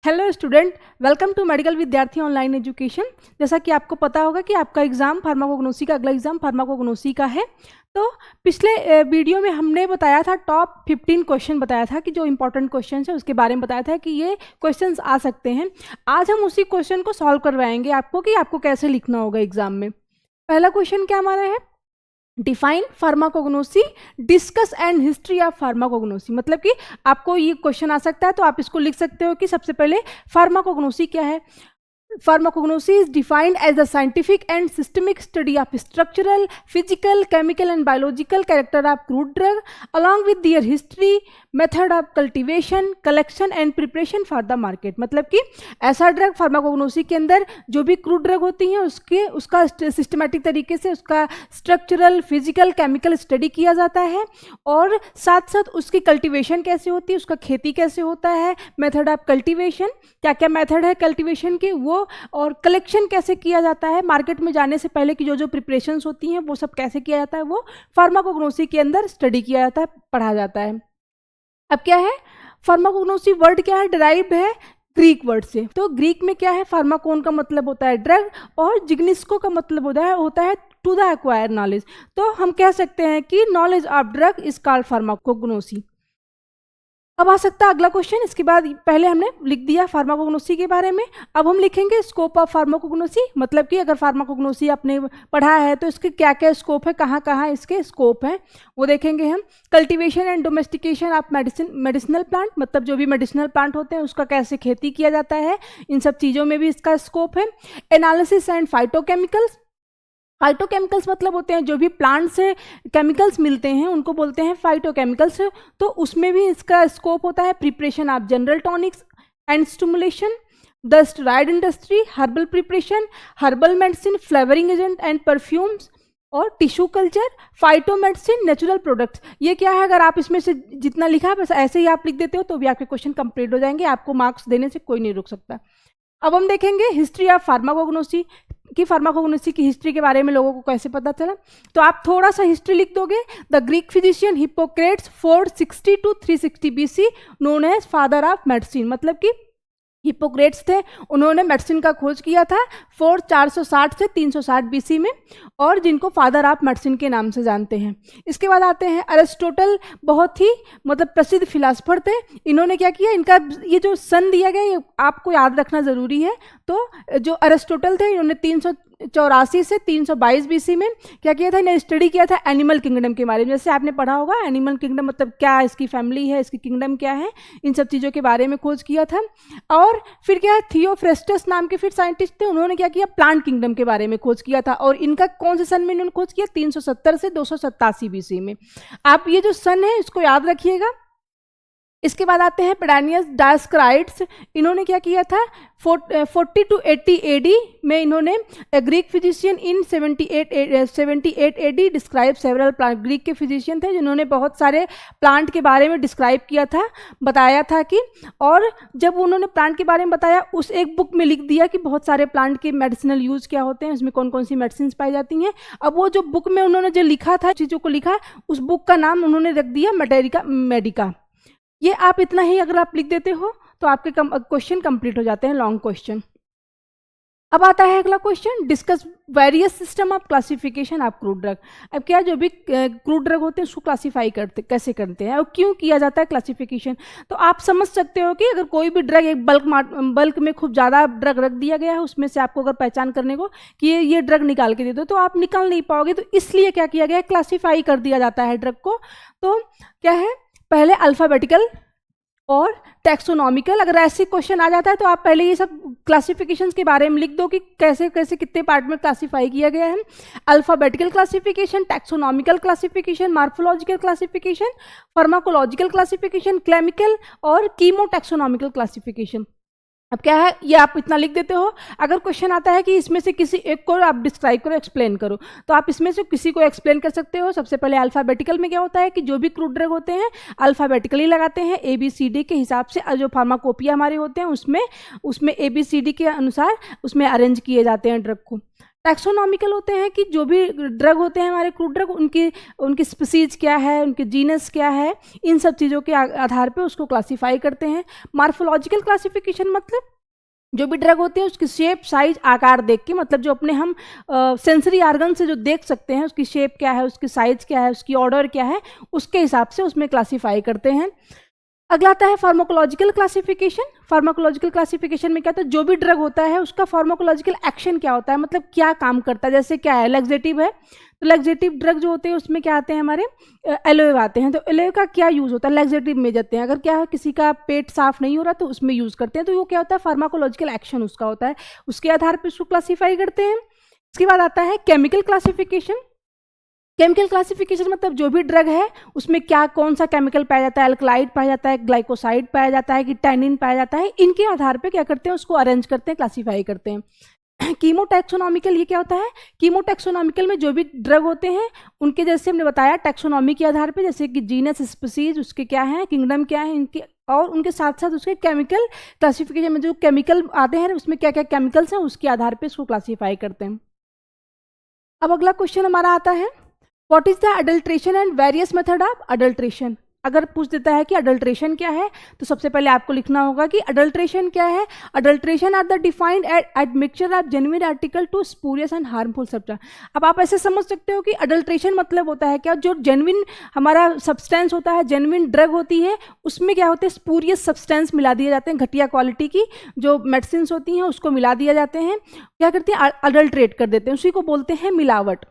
Hello student, welcome to medical Vidyarthi online education. जैसा कि आपको पता होगा कि आपका एग्जाम फार्माकोग्नोसी का अगला एग्जाम फार्माकोग्नोसी का है। तो पिछले वीडियो में हमने बताया था टॉप 15 क्वेश्चन बताया था कि जो इंपॉर्टेंट क्वेश्चन है उसके बारे में बताया था कि ये क्वेश्चंस आ सकते हैं। आज हम उसी क्वेश्चन को सॉल्व करवाएंगे आपको कि आपको कैसे लिखना होगा एग्जाम में। पहला क्वेश्चन क्या हमारा है, define pharmacognosy, discuss and history of pharmacognosy. मतलब कि आपको ये क्वेश्चन आ सकता है तो आप इसको लिख सकते हो कि सबसे पहले फार्माकोग्नोसी क्या है। Pharmacognosy is defined as the scientific and systemic study of structural, physical, chemical and biological character of crude drug along with their history, method of cultivation, collection and preparation for the market। मतलब कि ऐसा drug pharmacognosy के अंदर जो भी crude drug होती हैं उसका सिस्टमेटिक तरीके से उसका स्ट्रक्चरल, फिजिकल, केमिकल स्टडी किया जाता है और साथ साथ उसकी कल्टीवेशन कैसे होती है, उसका खेती कैसे होता है, मेथड ऑफ कल्टीवेशन, क्या क्या मेथड है कल्टीवेशन की वो, और कलेक्शन कैसे किया जाता है, मार्केट में जाने से पहले की जो प्रिपरेशंस होती हैं वो सब कैसे किया जाता है, वो फार्माकोग्नोसी के अंदर स्टडी किया जाता है, पढ़ा जाता है। अब क्या है, फार्माकोग्नोसी वर्ड क्या है, डिराइव्ड है ग्रीक वर्ड से। तो ग्रीक में क्या है, फार्माकोन का मतलब होता है ड्रग और जिग्निस्को का मतलब होता है टू द एक्वायर नॉलेज। तो हम कह सकते हैं कि knowledge of drug is called pharmacognosy. अब आ सकता है अगला क्वेश्चन। इसके बाद पहले हमने लिख दिया फार्माकोग्नोसी के बारे में, अब हम लिखेंगे स्कोप ऑफ फार्माकोग्नोसी। मतलब कि अगर फार्माकोग्नोसी आपने पढ़ा है तो इसके क्या क्या स्कोप है, कहाँ कहाँ इसके स्कोप हैं वो देखेंगे हम। Cultivation and domestication of medicinal plant, मतलब जो भी मेडिसिनल प्लांट होते हैं उसका कैसे खेती किया जाता है, इन सब चीज़ों में भी इसका स्कोप है। एनालिसिस एंड फाइटोकेमिकल्स, फाइटोकेमिकल्स मतलब होते हैं जो भी प्लांट से केमिकल्स मिलते हैं उनको बोलते हैं फाइटोकेमिकल्स, तो उसमें भी इसका स्कोप होता है। Preparation of general tonics and stimulation, the steroid industry, herbal preparation, herbal medicine, flavouring agent and perfumes, और tissue culture, phytomedicine, natural products. ये क्या है, अगर आप इसमें से जितना लिखा है बस ऐसे ही आप लिख देते हो तो भी आपके क्वेश्चन कंप्लीट हो जाएंगे, आपको मार्क्स देने से कोई नहीं रोक सकता। अब हम देखेंगे हिस्ट्री ऑफ फार्माकोग्नोसी कि फार्माकोग्नोसी की हिस्ट्री के बारे में लोगों को कैसे पता चला। तो आप थोड़ा सा हिस्ट्री लिख दोगे। The Greek physician Hippocrates 460 to 360 BC known as father of medicine. मतलब कि हिप्पोक्रेट्स थे, उन्होंने मेडिसिन का खोज किया था 460 से 360 BC में, और जिनको फादर ऑफ मेडिसिन के नाम से जानते हैं। इसके बाद आते हैं अरिस्टोटल, बहुत ही मतलब प्रसिद्ध फिलासफर थे। इन्होंने क्या किया, इनका ये जो सन दिया गया ये आपको याद रखना ज़रूरी है। तो जो अरिस्टोटल थे इन्होंने 384 से 322 BC में क्या किया था, इन्हें स्टडी किया था एनिमल किंगडम के बारे में। जैसे आपने पढ़ा होगा एनिमल किंगडम मतलब क्या, इसकी फैमिली है, इसकी किंगडम क्या है, इन सब चीज़ों के बारे में खोज किया था। और फिर क्या है, थियोफ्रेस्टस नाम के फिर साइंटिस्ट थे, उन्होंने क्या किया, प्लांट किंगडम के बारे में खोज किया था। और इनका कौन से सन में इन्होंने खोज किया, 370 से 287 BC में। आप ये जो सन है इसको याद रखिएगा। इसके बाद आते हैं पेडानियस डायस्क्राइड्स, इन्होंने क्या किया था 40 to 80 AD में इन्होंने ग्रीक फिजिशियन इन 78 AD describe several plant. Greek के फिजिशियन थे जिन्होंने बहुत सारे प्लांट के बारे में डिस्क्राइब किया था, बताया था कि, और जब उन्होंने प्लांट के बारे में बताया उस एक बुक में लिख दिया कि बहुत सारे प्लांट के मेडिसिनल यूज क्या होते हैं, उसमें कौन कौन सी मेडिसिन पाई जाती हैं। अब वो जो बुक में उन्होंने जो लिखा था, चीज़ों को लिखा, उस बुक का नाम उन्होंने रख दिया मटेरिका मेडिका। ये आप इतना ही अगर आप लिख देते हो तो आपके क्वेश्चन कंप्लीट हो जाते हैं, लॉन्ग क्वेश्चन। अब आता है अगला question, discuss various system of classification of crude drug. अब क्या, जो भी क्रूड ड्रग होते हैं उसको क्लासीफाई कैसे करते हैं और क्यों किया जाता है क्लासिफिकेशन। तो आप समझ सकते हो कि अगर कोई भी ड्रग एक बल्क में खूब ज़्यादा ड्रग रख दिया गया है, उसमें से आपको अगर पहचान करने को कि ये ड्रग निकाल के दे दो तो आप निकाल नहीं पाओगे। तो इसलिए क्या किया गया है, क्लासीफाई कर दिया जाता है ड्रग को। तो क्या है, पहले अल्फ़ाबेटिकल और टैक्सोनॉमिकल। अगर ऐसे क्वेश्चन आ जाता है तो आप पहले ये सब क्लासिफिकेशंस के बारे में लिख दो कि कैसे कैसे कितने पार्ट में क्लासीफाई किया गया है। Alphabetical classification, taxonomical classification, morphological classification, pharmacological classification, chemical और कीमोटैक्सोनॉमिकल क्लासिफिकेशन। अब क्या है, ये आप इतना लिख देते हो। अगर क्वेश्चन आता है कि इसमें से किसी एक को आप डिस्क्राइब करो, एक्सप्लेन करो, तो आप इसमें से किसी को एक्सप्लेन कर सकते हो। सबसे पहले अल्फ़ाबेटिकल में क्या होता है कि जो भी क्रूड ड्रग होते हैं अल्फ़ाबेटिकली लगाते हैं, ABCD के हिसाब से। जो फार्माकोपिया हमारे होते हैं उसमें ABCD के अनुसार उसमें अरेंज किए जाते हैं ड्रग को। टैक्सोनॉमिकल होते हैं कि जो भी ड्रग होते हैं हमारे क्रूड ड्रग, उनकी स्पीसीज क्या है, उनके जीनस क्या है, इन सब चीज़ों के आधार पे उसको क्लासीफाई करते हैं। मार्फोलॉजिकल क्लासिफिकेशन मतलब जो भी ड्रग होती है उसकी शेप, साइज, आकार देख के, मतलब जो अपने हम सेंसरी आर्गन से जो देख सकते हैं उसकी शेप क्या है, उसकी साइज क्या है, उसकी ऑर्डर क्या है, उसके हिसाब से उसमें क्लासीफाई करते हैं। अगला आता है फार्माकोलॉजिकल क्लासिफिकेशन। फार्माकोलॉजिकल क्लासिफिकेशन में क्या होता है, जो भी ड्रग होता है उसका फार्माकोलॉजिकल एक्शन क्या होता है, मतलब क्या काम करता है। जैसे क्या है, लैक्सेटिव है तो लैक्सेटिव ड्रग जो होते हैं उसमें क्या आते हैं हमारे एलोए आते हैं, तो एलोए का क्या यूज़ होता है, लैक्सेटिव में जाते हैं। अगर क्या है किसी का पेट साफ नहीं हो रहा तो उसमें यूज़ करते हैं, तो वो क्या होता है फार्माकोलॉजिकल एक्शन उसका होता है, उसके आधार पर उसको क्लासीफाई करते हैं। इसके बाद आता है केमिकल क्लासिफिकेशन। केमिकल क्लासिफिकेशन मतलब जो भी ड्रग है उसमें क्या कौन सा केमिकल पाया जाता है, अल्कलाइड पाया जाता है, ग्लाइकोसाइड पाया जाता है कि टैनिन पाया जाता है, इनके आधार पे क्या करते हैं उसको अरेंज करते हैं, क्लासीफाई करते हैं। कीमोटैक्सोनॉमिकल ये क्या होता है, कीमोटैक्सोनॉमिकल में जो भी ड्रग होते हैं उनके जैसे हमने बताया टैक्सोनॉमी के आधार पे, जैसे कि जीनस, स्पीसीज, उसके क्या है, किंगडम क्या है इनके, और उनके साथ साथ उसके केमिकल क्लासिफिकेशन में जो केमिकल आते हैं उसमें क्या क्या केमिकल्स हैं उसके आधार पर इसको क्लासीफाई करते हैं। अब अगला क्वेश्चन हमारा आता है, what is the adulteration and various method of adulteration. अगर पूछ देता है कि अडल्ट्रेशन क्या है तो सबसे पहले आपको लिखना होगा कि अडल्ट्रेशन क्या है। Adulteration are the defined admixture of genuine article to spurious and harmful substance. अब आप ऐसे समझ सकते हो कि अडल्ट्रेशन मतलब होता है क्या, जो जेन्युइन हमारा सब्सटेंस होता है, जेन्युइन ड्रग होती है, उसमें क्या होते हैं स्पूरियस सब्सटेंस मिला दिए जाते हैं, घटिया क्वालिटी की जो मेडिसिन होती हैं उसको मिला दिया जाते हैं, क्या करते हैं अडल्ट्रेट कर देते हैं, उसी को बोलते हैं मिलावट।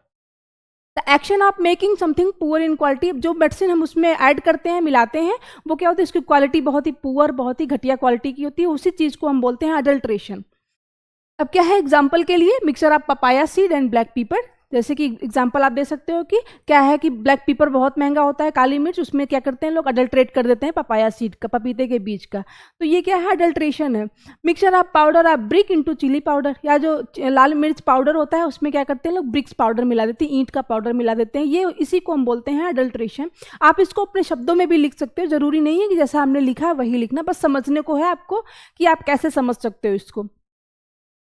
The action of making something poor in quality, जो मेडिसिन हम उसमें ऐड करते हैं, मिलाते हैं, वो क्या होता है इसकी क्वालिटी बहुत ही पुअर, बहुत ही घटिया क्वालिटी की होती है, उसी चीज़ को हम बोलते हैं अडल्ट्रेशन। अब क्या है एग्जाम्पल के लिए, mixture of papaya seed and black पीपर। जैसे कि एग्जाम्पल आप दे सकते हो कि क्या है कि ब्लैक पीपर बहुत महंगा होता है, काली मिर्च, उसमें क्या करते हैं लोग अडल्ट्रेट कर देते हैं पपाया सीड का, पपीते के बीज का, तो ये क्या है अडल्ट्रेशन है। Mixture of powder of brick into chilli powder, या जो लाल मिर्च पाउडर होता है उसमें क्या करते हैं लोग ब्रिक्स पाउडर मिला देते हैं, ईंट का पाउडर मिला देते हैं, ये इसी को हम बोलते हैं अडल्ट्रेशन। आप इसको अपने शब्दों में भी लिख सकते हो, जरूरी नहीं है कि जैसा हमने लिखा वही लिखना, बस समझने को है आपको कि आप कैसे समझ सकते हो इसको।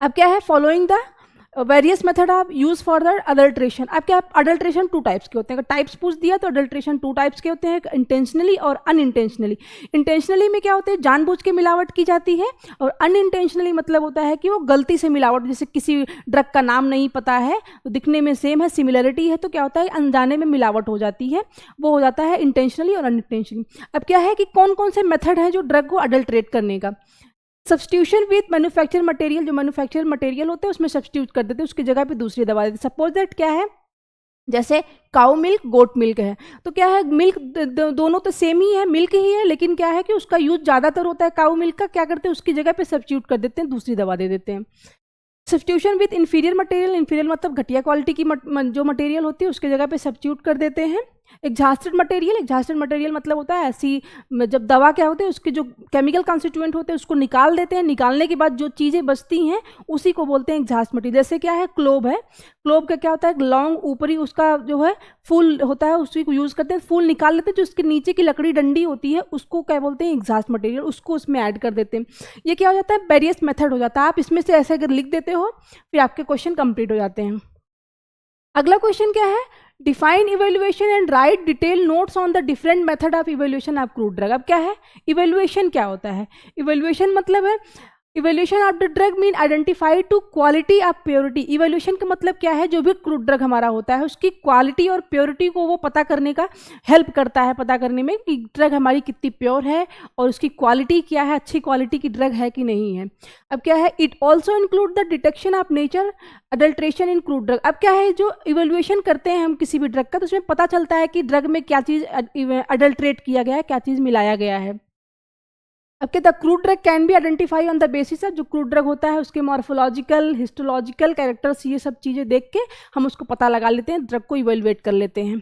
अब क्या है, following the various method of use for the adulteration. अब क्या अडल्ट्रेशन टू टाइप्स के होते हैं, अगर टाइप्स पूछ दिया तो अडल्ट्रेशन टू टाइप्स के होते हैं, इंटेंशनली और अनइंटेंशनली। इंटेंशनली में क्या होते हैं जानबूझ के मिलावट की जाती है, और अनइंटेंशनली मतलब होता है कि वो गलती से मिलावट, जैसे किसी ड्रग का नाम नहीं पता है तो दिखने में सेम है, सिमिलरिटी है, तो क्या होता है अनजाने में मिलावट हो जाती है, वो हो जाता है इंटेंशनली और अनइंटेंशनली। अब क्या है कि कौन कौन से मेथड हैं जो ड्रग को अडल्ट्रेट करने का। सब्स्टिट्यूशन विथ मैन्युफैक्चर मटेरियल, जो मैन्युफैक्चर मटेरियल होते हैं उसमें सब्स्टिट्यूट कर देते हैं, उसकी जगह पे दूसरी दवा देते हैं। सपोज दैट क्या है, जैसे काउ मिल्क, गोट मिल्क है, तो क्या है मिल्क दोनों तो सेम ही है, मिल्क ही है, लेकिन क्या है कि उसका यूज ज़्यादातर होता है काउ मिल्क का, क्या करते हैं उसकी जगह पे सब्स्टिट्यूट कर देते हैं, दूसरी दवा दे देते हैं। Substitution with inferior material, inferior मतलब घटिया क्वालिटी की जो मटेरियल होती है उसकी जगह पे सब्स्टिट्यूट कर देते हैं। एग्जॉस्टेड मटेरियल, एग्जॉस्टेड मटेरियल मतलब होता है ऐसी जब दवा क्या होती है उसके जो केमिकल कॉन्स्टिट्यूएंट होते हैं उसको निकाल देते हैं, निकालने के बाद जो चीज़ें बचती हैं उसी को बोलते हैं एग्जॉस्ट मटेरियल। जैसे क्या है क्लोव है, क्लोव का क्या होता है लॉन्ग ऊपरी उसका जो है फूल होता है, उसी को यूज़ करते हैं, फूल निकाल लेते हैं, जो उसके नीचे की लकड़ी डंडी होती है उसको क्या बोलते हैं एग्जॉस्ट मटेरियल, उसको उसमें ऐड कर देते हैं। ये क्या हो जाता है वेरियस मेथड हो जाता है, आप इसमें से ऐसे अगर लिख देते हो फिर आपके क्वेश्चन कंप्लीट हो जाते हैं। अगला क्वेश्चन क्या है, define evaluation and right detail notes on the different method of evaluation of crude drug. अब क्या है इवेल्युएशन क्या होता है, इवेल्युएशन मतलब है evaluation of the drug mean identify to quality of purity. Evaluation का मतलब क्या है, जो भी क्रूड ड्रग हमारा होता है उसकी क्वालिटी और प्योरिटी को वो पता करने का हेल्प करता है, पता करने में कि ड्रग हमारी कितनी प्योर है और उसकी क्वालिटी क्या है, अच्छी क्वालिटी की ड्रग है कि नहीं है। अब क्या है, it also include the detection of nature adulteration in crude drug. अब क्या है, जो इवेल्युएशन करते हैं हम किसी भी ड्रग का तो उसमें पता चलता है कि ड्रग में क्या चीज़ अडल्ट्रेट किया गया है, क्या चीज़ मिलाया गया है। अब क्या the crude drug can be identify on the basis of, जो क्रूड ड्रग होता है उसके मॉर्फोलॉजिकल हिस्टोलॉजिकल कैरेक्टर्स, ये सब चीज़ें देख के हम उसको पता लगा लेते हैं, ड्रग को इवेल्युएट कर लेते हैं।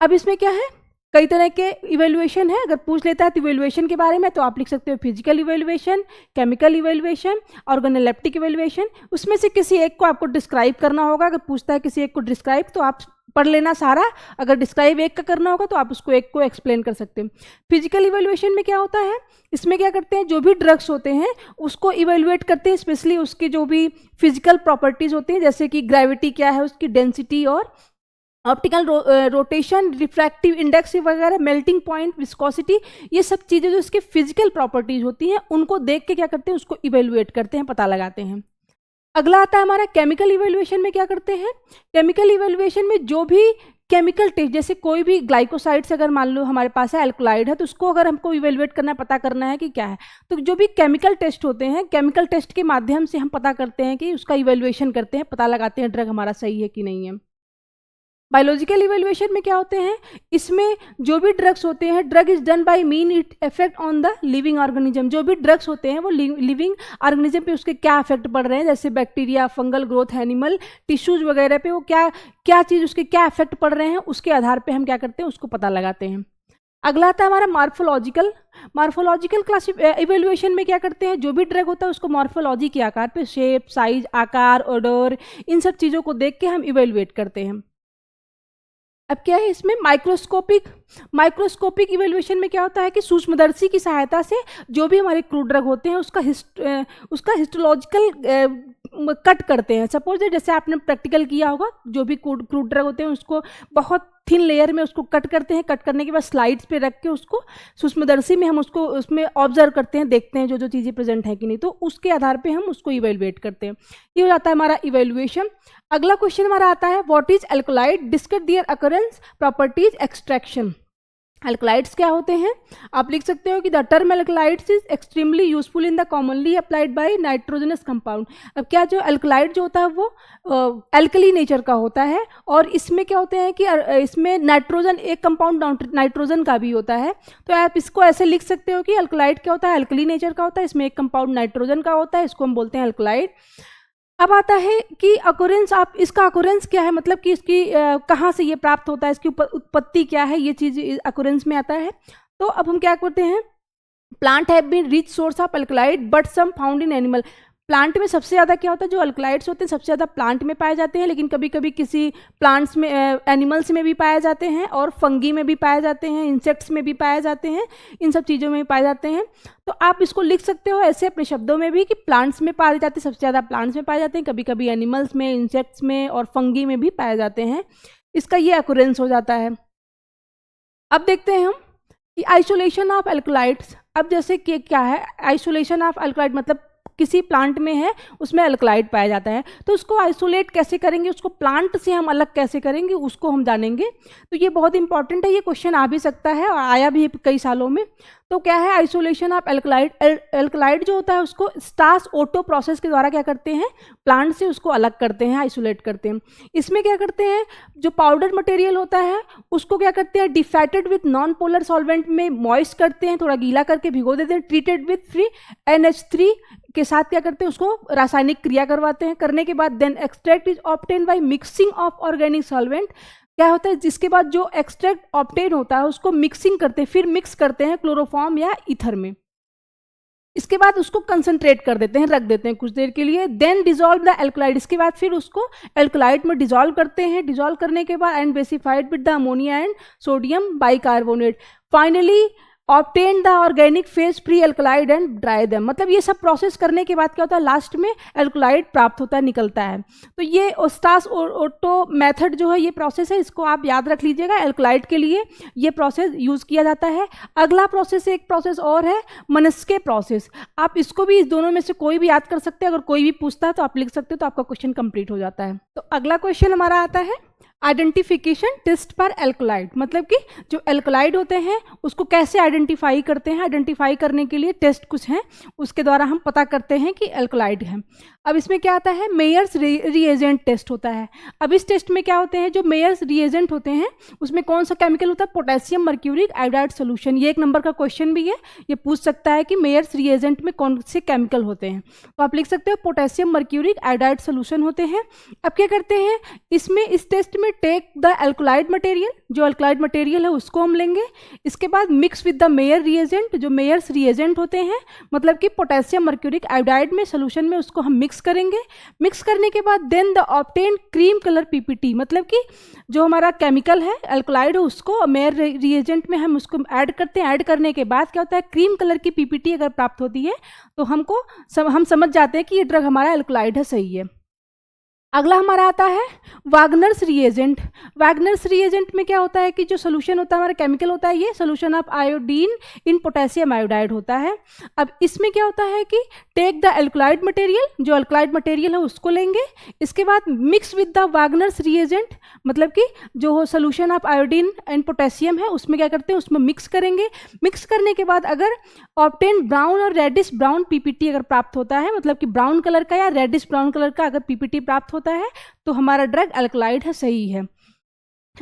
अब इसमें क्या है कई तरह के इवेल्युएशन है, अगर पूछ लेता है तो इवेल्युएशन के बारे में तो आप लिख सकते हो physical evaluation, chemical evaluation, organoleptic evaluation. उसमें से किसी एक को आपको डिस्क्राइब करना होगा। अगर पूछता है किसी एक को डिस्क्राइब तो आप पढ़ लेना सारा, अगर डिस्क्राइब एक का करना होगा तो आप उसको एक को एक्सप्लेन कर सकते हैं। फिजिकल इवेल्युएशन में क्या होता है, इसमें क्या करते हैं, जो भी ड्रग्स होते हैं उसको इवेल्युएट करते हैं, स्पेशली उसकी जो भी फिजिकल प्रॉपर्टीज होती हैं, जैसे कि ग्रेविटी क्या है, उसकी डेंसिटी और ऑप्टिकल रोटेशन, रिफ्रैक्टिव इंडेक्स वगैरह, मेल्टिंग पॉइंट, विस्कोसिटी, ये सब चीज़ें जो इसके फिजिकल प्रॉपर्टीज होती हैं उनको देख के क्या करते हैं, उसको इवेल्युएट करते हैं, पता लगाते हैं। अगला आता है हमारा केमिकल इवेल्युएशन में क्या करते हैं। केमिकल इवेल्युएशन में जो भी केमिकल टेस्ट, जैसे कोई भी ग्लाइकोसाइड्स अगर मान लो हमारे पास है, एल्कोलाइड है, तो उसको अगर हमको इवेल्युएट करना है, पता करना है कि क्या है, तो जो भी केमिकल टेस्ट होते हैं, केमिकल टेस्ट के माध्यम से हम पता करते हैं कि उसका इवेल्युएशन करते हैं, पता लगाते हैं ड्रग हमारा सही है कि नहीं है। बायोलॉजिकल इवेल्युएशन में क्या होते हैं, इसमें जो भी ड्रग्स होते हैं, drug is done by mean it effect on the living organism. जो भी ड्रग्स होते हैं वो लिविंग ऑर्गेनिज्म पे उसके क्या इफेक्ट पड़ रहे हैं, जैसे bacteria, fungal growth, animal tissues वगैरह पे वो क्या चीज़ उसके क्या इफेक्ट पड़ रहे हैं, उसके आधार पे हम क्या करते हैं, उसको पता लगाते हैं। अगला आता है हमारा मार्फोलॉजिकल इवेल्युएशन में क्या करते हैं, जो भी ड्रग होता है उसको मॉर्फोलॉजी के आकार पे, शेप, साइज, आकार, ओडोर, इन सब चीज़ों को देख के हम इवेल्युएट करते हैं। अब क्या है इसमें माइक्रोस्कोपिक इवेल्युएशन में क्या होता है कि सूक्ष्मदर्शी की सहायता से जो भी हमारे क्रूड ड्रग होते हैं उसका हिस्टोलॉजिकल कट करते हैं। सपोज जैसे आपने प्रैक्टिकल किया होगा, जो भी क्रूड ड्रग होते हैं उसको बहुत थिन लेयर में उसको कट करते हैं, कट करने के बाद स्लाइड्स पे रख के उसको सूक्ष्मदर्शी में हम उसको उसमें ऑब्जर्व करते हैं, देखते हैं जो चीज़ें प्रेजेंट है कि नहीं, तो उसके आधार पे हम उसको इवेल्युएट करते हैं। ये हो जाता है हमारा इवेल्युएशन। अगला क्वेश्चन हमारा आता है what is alkaloid, discuss their occurrence, properties, extraction. Alkaloids क्या होते हैं, आप लिख सकते हो कि the term alkaloids is extremely useful in the commonly applied by nitrogenous compound. अब क्या जो एल्कलाइड जो होता है वो एल्कली नेचर का होता है, और इसमें क्या होते हैं कि इसमें नाइट्रोजन, एक कंपाउंड नाइट्रोजन का भी होता है, तो आप इसको ऐसे लिख सकते हो कि एल्कलाइड क्या होता है, एल्कली नेचर का होता है, इसमें एक कंपाउंड नाइट्रोजन का होता है, इसको हम बोलते हैं एल्कलाइड। अब आता है कि अकोरेंस, आप इसका अकोरेंस क्या है, मतलब कि इसकी कहाँ से ये प्राप्त होता है, इसकी उत्पत्ति क्या है, ये चीज़ अकोरेंस में आता है। तो अब हम क्या करते हैं, plant have been rich source of alkaloid but some found in animal. Plant में सबसे ज़्यादा क्या होता है, जो अल्कलाइड्स होते हैं सबसे ज़्यादा प्लांट में पाए जाते हैं, लेकिन कभी कभी किसी प्लांट्स में, एनिमल्स में भी पाए जाते हैं, और फंगी में भी पाए जाते हैं, इंसेक्ट्स में भी पाए जाते हैं, इन सब चीज़ों में भी पाए जाते हैं। तो आप इसको लिख सकते हो ऐसे अपने शब्दों में भी कि प्लांट्स में पाए जाते हैं, सबसे ज़्यादा प्लांट्स में पाए जाते हैं, कभी कभी एनिमल्स में, इंसेक्ट्स में और फंगी में भी पाए जाते हैं। इसका ये अकुरेंस हो जाता है। अब देखते हैं हम कि आइसोलेशन ऑफ अल्कलाइड्स। अब जैसे कि क्या है आइसोलेशन ऑफ अल्कलाइड, मतलब किसी प्लांट में है उसमें अल्कलाइड पाया जाता है, तो उसको आइसोलेट कैसे करेंगे, उसको प्लांट से हम अलग कैसे करेंगे, उसको हम जानेंगे। तो ये बहुत इंपॉर्टेंट है, ये क्वेश्चन आ भी सकता है और आया भी है कई सालों में। तो क्या है आइसोलेशन ऑफ एल्कलाइड, एल्कलाइड जो होता है उसको स्टार्च ओटो प्रोसेस के द्वारा क्या करते हैं, प्लांट से उसको अलग करते हैं, आइसोलेट करते हैं। इसमें क्या करते हैं, जो पाउडर मटेरियल होता है उसको क्या करते हैं, defeated with non polar solvent में मॉइस्ट करते हैं, थोड़ा गीला करके भिगो देते हैं, ट्रीटेड विथ फ्री NH3 के साथ क्या करते हैं, उसको रासायनिक क्रिया करवाते हैं। करने के बाद then extract is obtain by mixing of organic solvent. क्या होता है, जिसके बाद जो एक्सट्रैक्ट ऑब्टेन होता है उसको मिक्सिंग करते हैं, फिर मिक्स करते हैं क्लोरोफॉर्म या ईथर में। इसके बाद उसको कंसंट्रेट कर देते हैं, रख देते हैं कुछ देर के लिए। देन डिजोल्व द एल्कलाइड, इसके बाद फिर उसको एल्कलाइड में डिजोल्व करते हैं। डिजोल्व करने के बाद and basified with the ammonia and sodium bicarbonate. Finally obtain the organic phase free alkaloid and dry them. मतलब ये सब प्रोसेस करने के बाद क्या होता है, लास्ट में एल्कलाइड प्राप्त होता है, निकलता है। तो ये स्टार्च ओटो मेथड जो है, ये प्रोसेस है, इसको आप याद रख लीजिएगा। एल्कलाइड के लिए ये प्रोसेस यूज किया जाता है। अगला प्रोसेस, एक प्रोसेस और है मनस्के प्रोसेस। आप इसको भी, इस दोनों में से कोई भी याद कर सकते हैं, अगर कोई भी पूछता है तो आप लिख सकते हो, तो आपका क्वेश्चन कंप्लीट हो जाता है। तो अगला क्वेश्चन हमारा आता है आइडेंटिफिकेशन टेस्ट पर एल्कलाइड, मतलब कि जो एल्कलाइड होते हैं उसको कैसे आइडेंटिफाई करते हैं। आइडेंटिफाई करने के लिए टेस्ट कुछ हैं, उसके द्वारा हम पता करते हैं कि एल्कलाइड है। अब इसमें क्या आता है, मेयर्स रिएजेंट टेस्ट होता है। अब इस टेस्ट में क्या होते हैं, जो मेयर्स रिएजेंट होते हैं उसमें कौन सा केमिकल होता है, पोटेशियम मर्क्यूरिक आयोडाइड सोल्यूशन। ये एक नंबर का क्वेश्चन भी है, ये पूछ सकता है कि मेयर्स रिएजेंट में कौन से केमिकल होते हैं, तो आप लिख सकते हो पोटेशियम मर्क्यूरिक आयोडाइड सोल्यूशन होते हैं। अब क्या करते हैं, इसमें इस टेस्ट टेस्ट में टेक द एल्कोलाइड मटेरियल, जो एल्कोलाइड मटेरियल है उसको हम लेंगे। इसके बाद mix with the Mayer reagent, जो मेयर्स रिएजेंट होते हैं, मतलब कि पोटेशियम मर्क्यूरिक आयोडाइड में सोल्यूशन में उसको हम मिक्स करेंगे। मिक्स करने के बाद then the obtain cream colour ppt, मतलब कि जो हमारा केमिकल है एल्कोलाइड है उसको मेयर रिएजेंट में हम उसको ऐड करते हैं। ऐड करने के बाद क्या होता है, क्रीम कलर की पीपीटी अगर प्राप्त होती है तो हम समझ जाते हैं कि ये ड्रग हमारा एल्कोलाइड है, सही है। अगला हमारा आता है वागनर्स रिएजेंट। वागनर्स रिएजेंट में क्या होता है कि जो सोल्यूशन होता है हमारा केमिकल होता है, ये solution of iodine in potassium iodide होता है। अब इसमें क्या होता है कि टेक द एल्कोलाइड मटेरियल, जो एल्कोलाइड मटेरियल है उसको लेंगे। इसके बाद मिक्स विद द वागनर्स रिएजेंट, मतलब कि जो solution of iodine in potassium है उसमें क्या करते हैं, उसमें मिक्स करेंगे। मिक्स करने के बाद अगर ऑब्टेन ब्राउन और रेडिश ब्राउन पीपीटी अगर प्राप्त होता है, मतलब कि ब्राउन कलर का या रेडिश ब्राउन कलर का अगर पीपीटी प्राप्त होता है तो हमारा ड्रग अल्कलाइड है, सही है।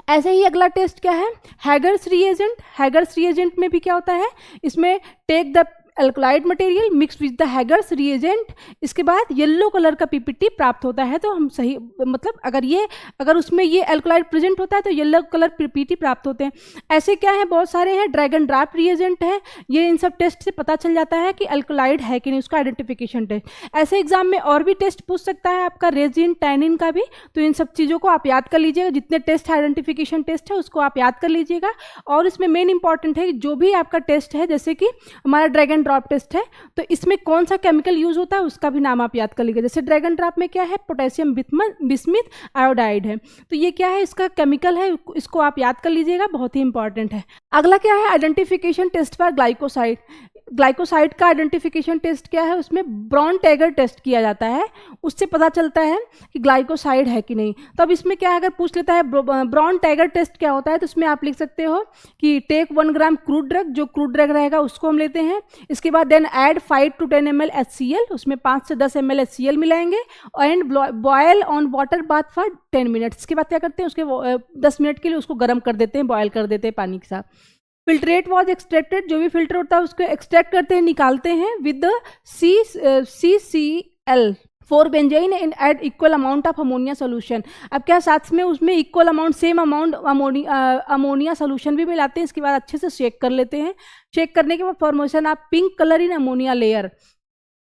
ऐसे ही अगला टेस्ट क्या है, हैगर्स रिएजेंट। हैगर्स रिएजेंट में भी क्या होता है, इसमें take the alkaloid material mix with the Hager's reagent, इसके बाद येलो कलर का पीपीटी प्राप्त होता है तो हम सही, मतलब अगर उसमें ये एल्कोलाइड प्रेजेंट होता है तो येलो कलर पीपीटी प्राप्त होते हैं। ऐसे क्या है, बहुत सारे हैं। ड्रैगन ड्राफ्ट रिएजेंट है, ये इन सब टेस्ट से पता चल जाता है कि अल्कलाइड है कि नहीं, उसका आइडेंटिफिकेशन टेस्ट। ऐसे एग्जाम में और भी टेस्ट पूछ सकता है आपका, रेजिन टैनिन का भी, तो इन सब चीज़ों को आप याद कर लीजिएगा। जितने टेस्ट आइडेंटिफिकेशन टेस्ट है उसको आप याद कर लीजिएगा। और इसमें मेन इंपॉर्टेंट है जो भी आपका टेस्ट है, जैसे कि हमारा ड्रैगन ड्रॉप टेस्ट है तो इसमें कौन सा केमिकल यूज होता है उसका भी नाम आप याद कर लीजिए। जैसे ड्रैगन ड्रॉप में क्या है, पोटेशियम बिस्मिथ आयोडाइड है, तो ये क्या है, इसका केमिकल है, इसको आप याद कर लीजिएगा, बहुत ही इंपॉर्टेंट है। अगला क्या है, identification test for glycoside. Glycoside का आइडेंटिफिकेशन टेस्ट क्या है, उसमें ब्राउन टैगर टेस्ट किया जाता है, उससे पता चलता है कि ग्लाइकोसाइड है कि नहीं। तो अब इसमें क्या है, अगर पूछ लेता है ब्राउन टैगर टेस्ट क्या होता है तो इसमें आप लिख सकते हो कि टेक 1 ग्राम क्रूड ड्रग, जो क्रूड ड्रग रहेगा उसको हम लेते हैं। इसके बाद then add 5 to 10 ml HCl, उसमें 5 से 10 ml HCl मिलाएंगे and boil on water bath for 10 minutes. इसके बाद क्या करते हैं, उसके 10 मिनट के लिए उसको गर्म कर देते हैं, बॉयल कर देते हैं पानी के साथ। फिल्ट्रेट वॉज एक्सट्रैक्टेड, जो भी फिल्टर होता है उसको एक्सट्रैक्ट करते हैं, निकालते हैं with the CCl 4 benzene and add equal amount of ammonia solution. अब क्या साथ में उसमें equal amount, same amount ammonia solution भी मिलाते हैं। इसके बाद अच्छे से शेक कर लेते हैं। शेक करने के बाद formation of pink colour in ammonia layer.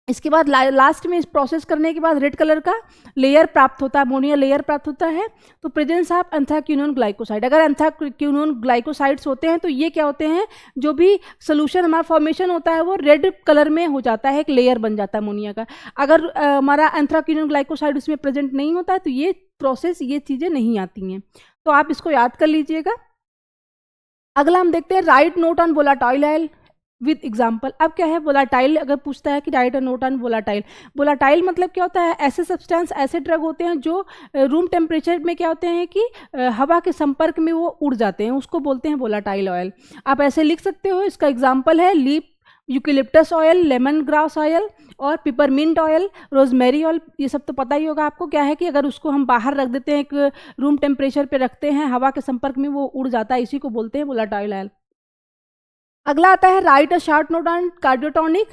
इसके बाद लास्ट में इस प्रोसेस करने के बाद रेड कलर का लेयर प्राप्त होता है, अमोनिया लेयर प्राप्त होता है। तो प्रेजेंस ऑफ एंथ्राक्विनोन ग्लाइकोसाइड, अगर एंथ्राक्विनोन ग्लाइकोसाइड्स होते हैं तो ये क्या होते हैं, जो भी सोल्यूशन हमारा फॉर्मेशन होता है वो रेड कलर में हो जाता है, एक लेयर बन जाता है अमोनिया का। अगर हमारा एंथ्राक्विनोन ग्लाइकोसाइड उसमें प्रेजेंट नहीं होता है तो ये प्रोसेस, ये चीज़ें नहीं आती हैं, तो आप इसको याद कर लीजिएगा। अगला हम देखते हैं right note on volatile oil with example. अब क्या है, वोलाटाइल अगर पूछता है कि right a note on volatile. Volatile मतलब क्या होता है, ऐसे सब्सटेंस, ऐसे ड्रग होते हैं जो रूम टेम्परेचर में क्या होते हैं कि हवा के संपर्क में वो उड़ जाते हैं, उसको बोलते हैं वोलाटाइल ऑयल। आप ऐसे लिख सकते हो, इसका एग्जाम्पल है लीप eucalyptus oil, lemon grass oil और पिपरमिंट ऑयल, रोजमेरी ऑयल। ये सब तो पता ही होगा आपको। क्या है कि अगर उसको हम बाहर रख देते हैं, एक रूम टेम्परेचर पे रखते हैं, हवा के संपर्क में वो उड़ जाता है, इसी को बोलते हैं वोलाटाइल ऑयल। अगला आता है right a short note on cardiotonic.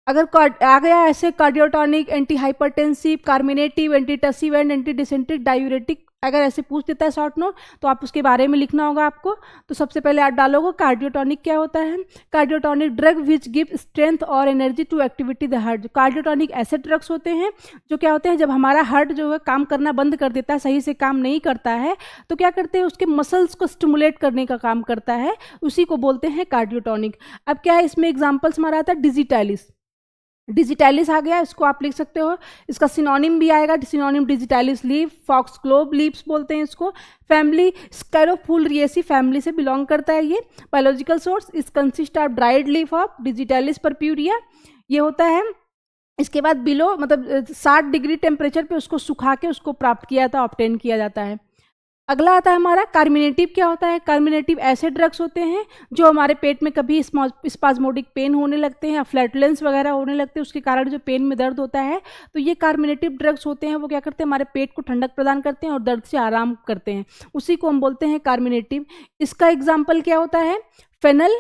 अगर आ गया ऐसे cardiotonic, anti hypertensive, carminative, antitussive and anti dysenteric diuretic, अगर ऐसे पूछ देता है शॉर्ट नोट तो आप उसके बारे में लिखना होगा आपको। तो सबसे पहले आप डालोगे कार्डियोटॉनिक क्या होता है। Cardiotonic drug which give strength और energy to activity the heart. Cardiotonic ऐसे ड्रग्स होते हैं जो क्या होते हैं, जब हमारा हार्ट जो है काम करना बंद कर देता है, सही से काम नहीं करता है, तो क्या करते हैं, उसके मसल्स को स्टिमुलेट करने का काम करता है, उसी को बोलते हैं कार्डियोटॉनिक। अब क्या है, इसमें एग्जाम्पल्स हमारा आता है डिजिटैलिस। डिजिटैलिस आ गया, इसको आप लिख सकते हो। इसका सिनोनिम भी आएगा, synonym digitalis leaf, foxglove leaves बोलते हैं इसको। फैमिली स्कैरोफुलरिएसी फैमिली से बिलोंग करता है ये। Biological source is consist of dried leaf of digitalis purpurea, ये होता है। इसके बाद बिलो मतलब 60 डिग्री टेम्परेचर पे उसको सुखा के उसको प्राप्त किया जाता है, ऑब्टेन किया जाता है। अगला आता है हमारा कार्मिनेटिव। क्या होता है, कार्मिनेटिव ऐसे ड्रग्स होते हैं जो हमारे पेट में कभी स्पाज्मोडिक पेन होने लगते हैं, फ्लैटुलेंस वगैरह होने लगते हैं, उसके कारण जो पेन में दर्द होता है, तो ये कार्मिनेटिव ड्रग्स होते हैं। वो क्या करते हैं, हमारे पेट को ठंडक प्रदान करते हैं और दर्द से आराम करते हैं, उसी को हम बोलते हैं कार्मिनेटिव। इसका एग्जाम्पल क्या होता है, fennel,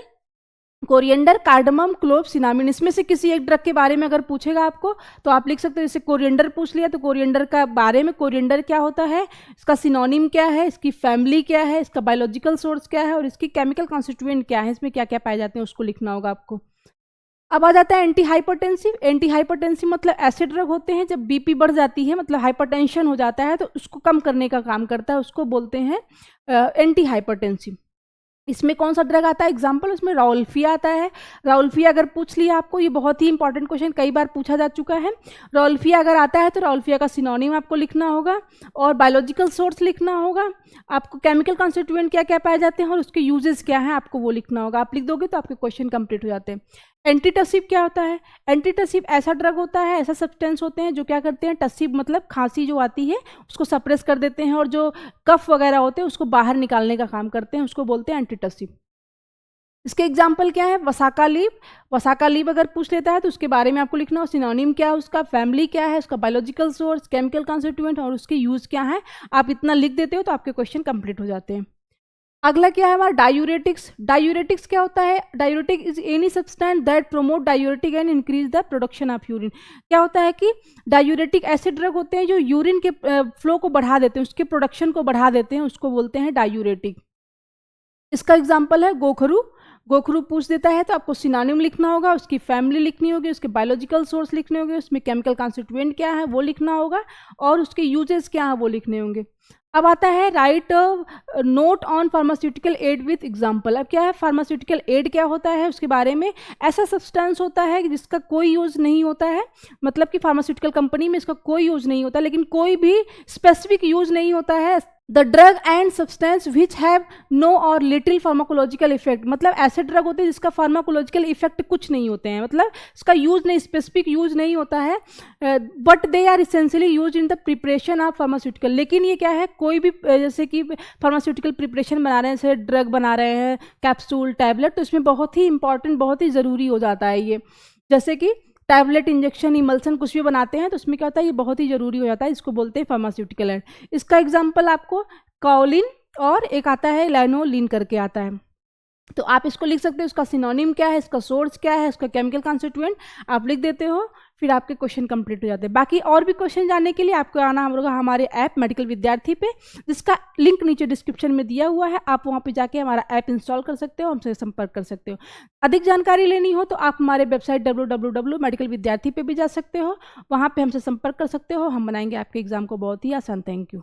coriander, cardamom, clove, cinnamon, इसमें से किसी एक ड्रग के बारे में अगर पूछेगा आपको तो आप लिख सकते हो। जैसे कोरिएंडर पूछ लिया तो कोरिएंडर का बारे में, कोरिएंडर क्या होता है, इसका सिनोनिम क्या है, इसकी फैमिली क्या है, इसका बायोलॉजिकल सोर्स क्या है और इसकी केमिकल कॉन्स्टिट्यूएंट क्या है, इसमें क्या क्या पाए जाते हैं उसको लिखना होगा आपको। अब आ जाता है एंटी हाइपरटेंसिव। एंटी हाइपरटेंसिव मतलब ऐसे ड्रग होते हैं जब बीपी बढ़ जाती है, मतलब हाइपरटेंशन हो जाता है, तो उसको कम करने का काम करता है, उसको बोलते हैं एंटी हाइपरटेंसिव। इसमें कौन सा ड्रग आता है एग्जाम्पल, उसमें राउल्फिया आता है। राउल्फिया अगर पूछ लिया आपको, ये बहुत ही इंपॉर्टेंट क्वेश्चन कई बार पूछा जा चुका है। राउल्फिया अगर आता है तो राउल्फिया का सिनोनिम आपको लिखना होगा और बायोलॉजिकल सोर्स लिखना होगा, आपको केमिकल कॉन्स्टिट्यूएंट क्या क्या पाए जाते हैं और उसके यूजेस क्या हैं आपको वो लिखना होगा। आप लिख दोगे तो आपके क्वेश्चन कंप्लीट हो जाते हैं। एंटीटसिव क्या होता है, एंटीटसिव ऐसा ड्रग होता है, ऐसा सब्सटेंस होते हैं जो क्या करते हैं, टसिव मतलब खांसी जो आती है उसको सप्रेस कर देते हैं और जो कफ वगैरह होते हैं उसको बाहर निकालने का काम करते हैं, उसको बोलते हैं एंटीटसिव। इसके एग्जाम्पल क्या है, वसाका लीव। वसाका लीव अगर पूछ लेता है तो उसके बारे में आपको लिखना हो, सिनोनिम क्या है उसका, फैमिली क्या है, उसका बायोलॉजिकल सोर्स, केमिकल कॉन्स्टिट्यूएंट और उसके यूज क्या है। आप इतना लिख देते हो तो आपके क्वेश्चन कंप्लीट हो जाते हैं। अगला क्या है हमारा डायूरेटिक्स। डायूरेटिक्स क्या होता है, diuretic is any substance that promote diuretic and increase the production of urine. क्या होता है कि डायूरेटिक ऐसे ड्रग होते हैं जो यूरिन के फ्लो को बढ़ा देते हैं, उसके प्रोडक्शन को बढ़ा देते हैं, उसको बोलते हैं डायूरेटिक। इसका एग्जाम्पल है गोखरू। गोखरू पूछ देता है तो आपको सिनोनिम लिखना होगा, उसकी फैमिली लिखनी होगी, उसके बायोलॉजिकल सोर्स लिखने होंगे, उसमें केमिकल कॉन्स्टिट्यूएंट क्या है वो लिखना होगा और उसके यूजेस क्या है वो लिखने होंगे। अब आता है right note on pharmaceutical aid with example. अब क्या है, फार्मास्यूटिकल एड क्या होता है उसके बारे में। ऐसा सब्सटेंस होता है जिसका कोई यूज नहीं होता है, मतलब कि फार्मास्यूटिकल कंपनी में इसका कोई यूज नहीं होता, लेकिन कोई भी स्पेसिफिक यूज नहीं होता है। The drug and substance which have no or little pharmacological effect, मतलब ऐसे ड्रग होते हैं जिसका फार्माकोलॉजिकल इफेक्ट कुछ नहीं होते हैं, मतलब इसका यूज नहीं, स्पेसिफिक यूज नहीं होता है, but they are essentially use in the preparation of pharmaceutical. लेकिन ये क्या है, कोई भी जैसे कि फार्मास्यूटिकल प्रिपरेशन बना रहे हैं, जैसे ड्रग बना रहे हैं, कैप्सूल, टैबलेट, तो इसमें बहुत ही इंपॉर्टेंट, बहुत ही ज़रूरी हो जाता है ये। जैसे कि टैबलेट, इंजेक्शन, इमल्सन कुछ भी बनाते हैं तो उसमें क्या होता है, ये बहुत ही जरूरी हो जाता है, इसको बोलते हैं फार्मास्यूटिकल एड। इसका एग्जांपल आपको काओलिन और एक आता है लैनोलिन करके आता है, तो आप इसको लिख सकते हो। इसका सिनोनिम क्या है, इसका सोर्स क्या है, इसका केमिकल कॉन्स्टिट्यूएंट आप लिख देते हो, फिर आपके क्वेश्चन कंप्लीट हो जाते हैं। बाकी और भी क्वेश्चन जानने के लिए आपको आना होगा हमारे ऐप मेडिकल विद्यार्थी पे, जिसका लिंक नीचे डिस्क्रिप्शन में दिया हुआ है। आप वहाँ पे जाके हमारा ऐप इंस्टॉल कर सकते हो, हमसे संपर्क कर सकते हो। अधिक जानकारी लेनी हो तो आप हमारे वेबसाइट www.medicalvidyarthi पे भी जा सकते हो, वहाँ पे हमसे संपर्क कर सकते हो। हम बनाएंगे आपके एग्जाम को बहुत ही आसान। Thank you.